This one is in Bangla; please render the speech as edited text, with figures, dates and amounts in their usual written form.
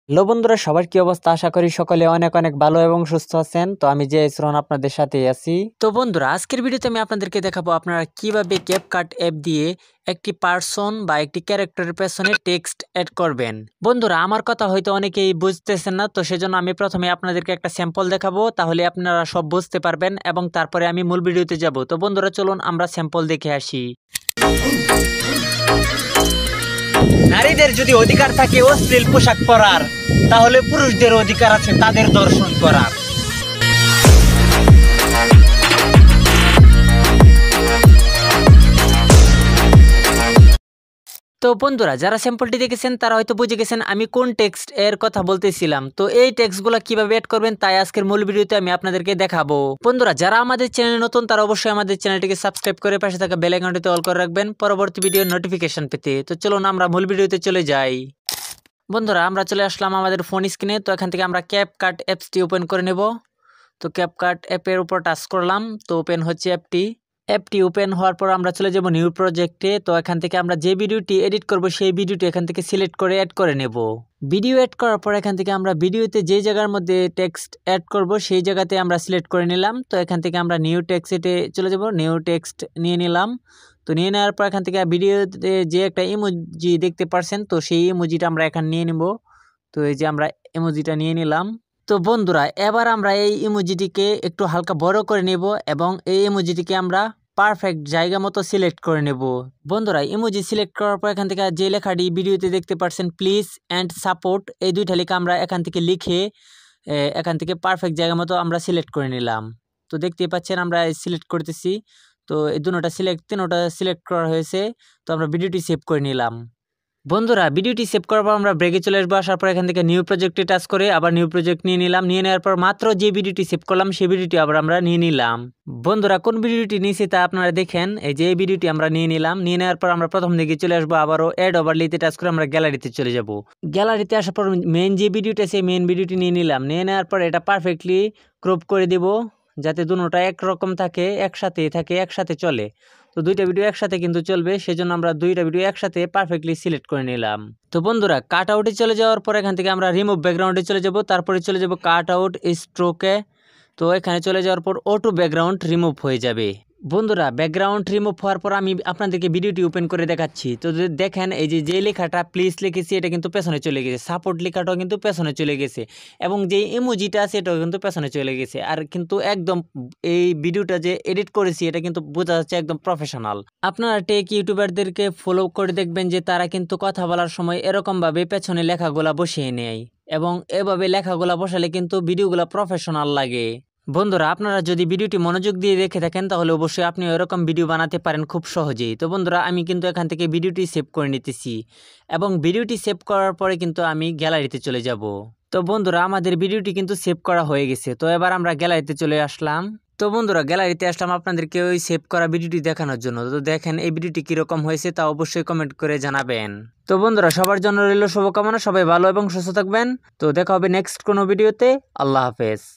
হ্যালো বন্ধুরা, সবার কি অবস্থা? আশা করি সকলে অনেক অনেক ভালো এবং সুস্থ আছেন। তো আমি যে ইসরন আপনাদের সাথেই আছি। তো বন্ধুরা, আজকের ভিডিওতে আমি আপনাদেরকে দেখাবো আপনারা কিভাবে ক্যাপকাট অ্যাপ দিয়ে একটি পার্সন বা একটি ক্যারেক্টারের পেছনে টেক্সট অ্যাড করবেন। বন্ধুরা, আমার কথা হয়তো অনেকেই বুঝতেছেন না, তো সেজন্য আমি প্রথমে আপনাদেরকে একটা স্যাম্পল দেখাবো, তাহলে আপনারা সব বুঝতে পারবেন এবং তারপরে আমি মূল ভিডিওতে যাব। তো বন্ধুরা, চলুন আমরা স্যাম্পল দেখে আসি। নারীদের যদি অধিকার থাকে অশ্লীল পোশাক পরার, তাহলে পুরুষদের অধিকার আছে তাদের দর্শন করার। তো বন্ধুরা, যারা স্যাম্পলটি দেখেছেন তারা হয়তো বুঝে গেছেন আমি কোন টেক্সট এর কথা বলতেছিলাম। তো এই টেক্সটগুলো কিভাবে এড করবেন তাই আজকের মূল ভিডিওতে আমি আপনাদেরকে দেখাবো। বন্ধুরা, যারা আমাদের চ্যানেলে নতুন তারা অবশ্যই আমাদের চ্যানেলটিকে সাবস্ক্রাইব করে পাশে থাকা বেল আইকনটিতে অল করে রাখবেন পরবর্তী ভিডিওর নোটিফিকেশন পেতে। তো চলুন আমরা মূল ভিডিওতে চলে যাই। বন্ধুরা, আমরা চলে আসলাম আমাদের ফোন স্ক্রিনে। তো এখান থেকে আমরা ক্যাপকাট অ্যাপসটি ওপেন করে নেব। তো ক্যাপকাট অ্যাপের উপর টাচ করলাম, তো ওপেন হচ্ছে অ্যাপটি ওপেন হওয়ার পর আমরা চলে যাব নিউ প্রজেক্টে। তো এখান থেকে আমরা যে ভিডিওটি এডিট করব সেই ভিডিওটি এখান থেকে সিলেক্ট করে অ্যাড করে নেব। ভিডিও অ্যাড করার পর এখান থেকে আমরা ভিডিওতে যে জায়গার মধ্যে টেক্সট অ্যাড করব সেই জায়গাতে আমরা সিলেক্ট করে নিলাম। তো এখান থেকে আমরা নিউ টেক্সটে চলে যাব, নিউ টেক্সট নিয়ে নিলাম। তো নিয়ে নেওয়ার পর এখান থেকে ভিডিওতে যে একটা ইমোজি দেখতে পারছেন, তো সেই ইমোজিটা আমরা এখানে নিয়ে নিব। তো এই যে আমরা ইমোজিটা নিয়ে নিলাম। তো বন্ধুরা, এবার আমরা এই ইমোজিটিকে একটু হালকা বড় করে নেব এবং এই ইমোজিটিকে আমরা পারফেক্ট জায়গা মতো সিলেক্ট করে নেব। বন্ধুরা, ইমোজি সিলেক্ট করার পর এখান থেকে যে লেখাটি ভিডিওতে দেখতে পাচ্ছেন প্লিজ অ্যান্ড সাপোর্ট, এই দুইটা লেখা আমরা এখান থেকে লিখে এখান থেকে পারফেক্ট জায়গা মতো আমরা সিলেক্ট করে নিলাম। তো দেখতেই পাচ্ছেন আমরা সিলেক্ট করতেছি। তো এই তিনোটা সিলেক্ট করা হয়েছে। তো আমরা ভিডিওটি সেভ করে নিলাম। বন্ধুরা, ভিডিওটি সেভ করার পর আমরা ব্রেকে চলে আসবো। আসার পর এখান থেকে নিউ প্রজেক্টে টাচ করে আবার নিউ প্রজেক্ট নিয়ে নিলাম। নিয়ে নেওয়ার পর মাত্র যে ভিডিওটি সেভ করলাম সেই ভিডিওটি আবার আমরা নিয়ে নিলাম। বন্ধুরা, কোন ভিডিওটি নিয়েছি তা আপনারা দেখেন। এই যে এই ভিডিওটি আমরা নিয়ে নিলাম। নিয়ে নেওয়ার পর আমরা প্রথম দিকে চলে আসবো, আবারও অ্যাড ওভারলেতে টাচ করে আমরা গ্যালারিতে চলে যাব। গ্যালারিতে আসার পর মেন যে ভিডিওটা সেই মেন ভিডিওটি নিয়ে নিলাম। নিয়ে নেওয়ার পর এটা পারফেক্টলি ক্রপ করে দেব, যাতে দুটোটা একরকম থাকে, একসাথে চলে। তো দুইটা ভিডিও একসাথে কিন্তু চলবে, সেজন্য আমরা দুইটা ভিডিও একসাথে পারফেক্টলি সিলেক্ট করে নিলাম। তো বন্ধুরা, কাট আউটে চলে যাওয়ার পর এখান থেকে আমরা রিমুভ ব্যাকগ্রাউন্ডে চলে যাব। তারপরে চলে যাব কাট আউট স্ট্রোকে। তো এখানে চলে যাওয়ার পর অটো ব্যাকগ্রাউন্ড রিমুভ হয়ে যাবে। বন্ধুরা, ব্যাকগ্রাউন্ড রিমুভ হওয়ার পর আমি আপনাদেরকে ভিডিওটি ওপেন করে দেখাচ্ছি। তো দেখেন, এই যে লেখাটা প্লিজ লিখেছি এটা কিন্তু পেছনে চলে গেছে, সাপোর্ট লেখাটাও কিন্তু পেছনে চলে গেছে এবং যে ইমোজিটা আছে এটাও কিন্তু পেছনে চলে গেছে। আর কিন্তু একদম এই ভিডিওটা যে এডিট করেছি এটা কিন্তু বোঝা যাচ্ছে একদম প্রফেশনাল। আপনারা টেক ইউটিউবারদেরকে ফলো করে দেখবেন যে তারা কিন্তু কথা বলার সময় এরকমভাবে পেছনে লেখাগুলা বসিয়ে নেয় এবং এভাবে লেখাগুলা বসালে কিন্তু ভিডিওগুলা প্রফেশনাল লাগে। বন্ধুরা, আপনারা যদি ভিডিওটি মনোযোগ দিয়ে দেখে থাকেন তাহলে অবশ্যই আপনি এরকম ভিডিও বানাতে পারেন খুব সহজেই। তো বন্ধুরা, আমি কিন্তু এখান থেকে ভিডিওটি সেভ করে নিতেছি এবং ভিডিওটি সেভ করার পরে কিন্তু আমি গ্যালারিতে চলে যাব। তো বন্ধুরা, আমাদের ভিডিওটি কিন্তু সেভ করা হয়ে গেছে। তো এবার আমরা গ্যালারিতে চলে আসলাম। তো বন্ধুরা, গ্যালারিতে আসলাম আপনাদেরকে ওই সেভ করা ভিডিওটি দেখানোর জন্য। তো দেখেন এই ভিডিওটি কীরকম হয়েছে তা অবশ্যই কমেন্ট করে জানাবেন। তো বন্ধুরা, সবার জন্য রইল শুভকামনা, সবাই ভালো এবং সুস্থ থাকবেন। তো দেখা হবে নেক্সট কোনো ভিডিওতে। আল্লাহ হাফেজ।